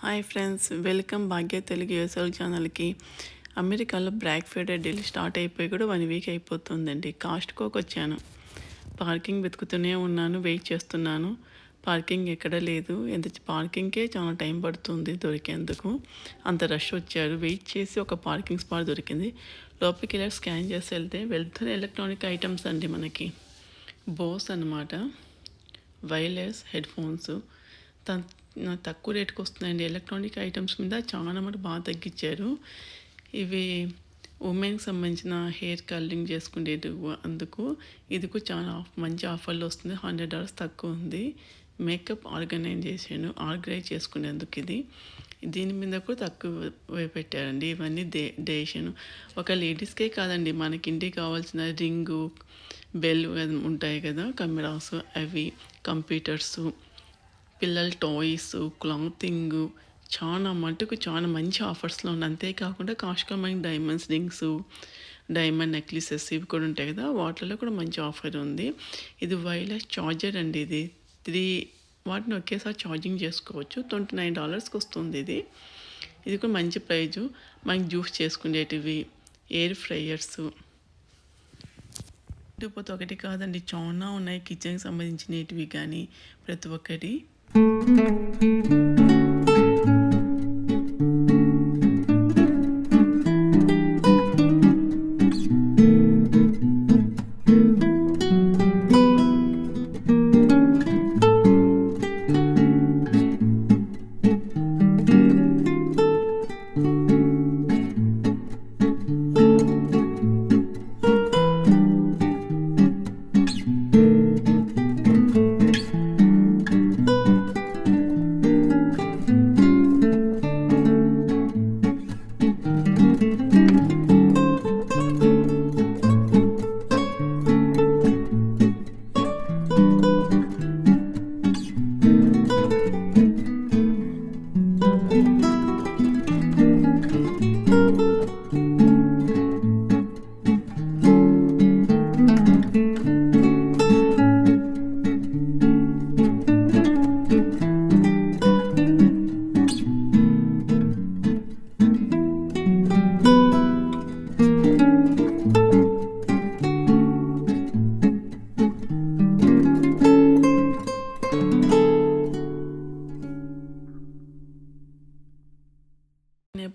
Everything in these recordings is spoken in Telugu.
హాయ్ ఫ్రెండ్స్, వెల్కమ్ భాగ్య తెలుగు యూఎస్ఎల్ ఛానల్కి. అమెరికాలో బ్లాక్ ఫ్రైడే డీల్ స్టార్ట్ అయిపోయి కూడా 1 వీక్ అయిపోతుందండి. కాస్ట్కోకి వచ్చాను. పార్కింగ్ వెతుకుతూనే ఉన్నాను, వెయిట్ చేస్తున్నాను. పార్కింగ్ ఎక్కడ లేదు. పార్కింగ్కే చాలా టైం పడుతుంది దొరికేందుకు. అంత రష్ వచ్చారు. వెయిట్ చేసి ఒక పార్కింగ్ స్పాట్ దొరికింది. లోపలికి వెళ్ళి స్కాన్ చేసి వెళ్తున్న ఎలక్ట్రానిక్ ఐటమ్స్ అండి. మనకి బోస్ అన్నమాట, వైర్లెస్ హెడ్ ఫోన్స్ తక్కువ రేటుకి వస్తున్నాయండి. ఎలక్ట్రానిక్ ఐటమ్స్ మీద చాలా మటు బాగా తగ్గించారు. ఇవి ఉమెన్కి సంబంధించిన హెయిర్ కలరింగ్ చేసుకునేది, అందుకు ఇది కూడా చాలా మంచి ఆఫర్లో వస్తుంది. $100 తక్కువ ఉంది. మేకప్ ఆర్గనైజ్ చేసుకునేందుకు దీని మీద కూడా తక్కువ పెట్టారండి. ఇవన్నీ డేషన్ ఒక లేడీస్కే కాదండి, మనకి ఇంటికి కావాల్సిన రింగు, బెల్ ఉంటాయి కదా, కెమెరాస్, అవి కంప్యూటర్స్, పిల్లల టాయ్స్, క్లాతింగ్, చాలా మంచి ఆఫర్స్లో ఉన్నాయి. అంతేకాకుండా కాస్ట్గా మనకి డైమండ్స్ రింగ్స్, డైమండ్ నెక్లెసెస్ ఇవి కూడా ఉంటాయి కదా, వాటిలో కూడా మంచి ఆఫర్ ఉంది. ఇది వైర్లెస్ ఛార్జర్ అండి. ఇది 3 వాటిని ఒకేసారి ఛార్జింగ్ చేసుకోవచ్చు. $29కి వస్తుంది. ఇది కూడా మంచి ప్రైజు. మనకి జ్యూస్ చేసుకునేటివి, ఎయిర్ ఫ్రైయర్స్, ఇటుపోతే ఒకటి కాదండి, చాలా ఉన్నాయి. కిచెన్కి సంబంధించినవి కానీ ప్రతి ఒక్కటి.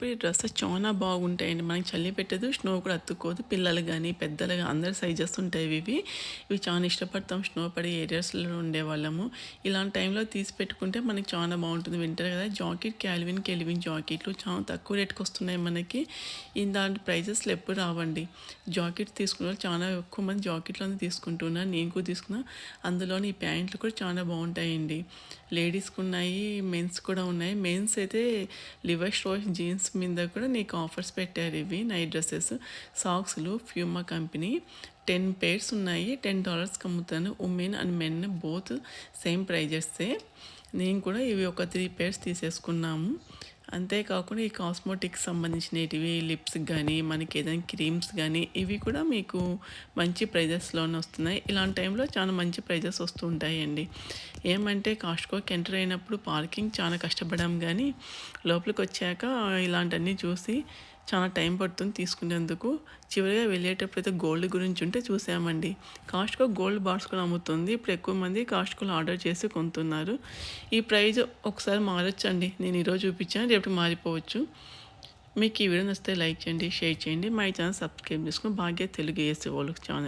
ఈ డ్రెస్సెస్ చాలా బాగుంటాయండి. మనకి చలి పెట్టదు, స్నో కూడా అతుక్కోదు. పిల్లలు కానీ పెద్దలు కానీ అందరి సైజెస్ ఉంటాయి. ఇవి చాలా ఇష్టపడతాం. స్నో పడే ఏరియాస్లో ఉండేవాళ్ళము. ఇలాంటి టైంలో తీసి పెట్టుకుంటే మనకి చాలా బాగుంటుంది. వింటర్ కదా. జాకెట్ కెల్విన్ జాకెట్లు చాలా తక్కువ రేటుకి వస్తున్నాయి మనకి. ఇలాంటి ప్రైజెస్లో ఎప్పుడు రావండి. జాకెట్ తీసుకున్న వాళ్ళు చాలా ఎక్కువ మంది జాకెట్లను తీసుకుంటున్నారు. నేను కూడా తీసుకున్నా. అందులోని ఈ ప్యాంట్లు కూడా చాలా బాగుంటాయండి. లేడీస్కి ఉన్నాయి, మెన్స్ కూడా ఉన్నాయి. మెన్స్ అయితే లివైస్ రోయ్ జీన్స్ మీద కూడా నీకు ఆఫర్స్ పెట్టారు. ఇవి నైట్ డ్రెస్సెస్, సాక్స్లు, ఫ్యూమా కంపెనీ 10 pairs ఉన్నాయి. $10కి అమ్ముతాను. Women and men both same ప్రైజెస్సే. నేను కూడా ఇవి ఒక 3 pairs తీసేసుకున్నాము. అంతేకాకుండా ఈ కాస్మోటిక్స్ సంబంధించినవి, లిప్స్కి కానీ మనకి ఏదైనా క్రీమ్స్ కానీ ఇవి కూడా మీకు మంచి ప్రైజెస్లోనే వస్తున్నాయి. ఇలాంటి టైంలో చాలా మంచి ప్రైజెస్ వస్తూ ఉంటాయండి. ఏమంటే కాస్ట్కోకి ఎంటర్ అయినప్పుడు పార్కింగ్ చాలా కష్టపడాం, కానీ లోపలికి వచ్చాక ఇలాంటివన్నీ చూసి చాలా టైం పడుతుంది తీసుకునేందుకు. చివరిగా వెళ్ళేటప్పుడు అయితే గోల్డ్ గురించి ఉంటే చూసామండి. కాస్ట్కో గోల్డ్ బార్స్ కూడా అమ్ముతుంది. ఇప్పుడు ఎక్కువ మంది కాస్ట్కోలో ఆర్డర్ చేసి కొంటున్నారు. ఈ ప్రైజ్ ఒకసారి మారొచ్చండి. నేను ఈరోజు చూపించాను, రేపు మారిపోవచ్చు. మీకు ఈ వీడియో నచ్చితే లైక్ చేయండి, షేర్ చేయండి. మా ఛానల్ సబ్స్క్రైబ్ చేసుకుని భాగ్య తెలుగు యూఎస్ఎల్ ఛానల్.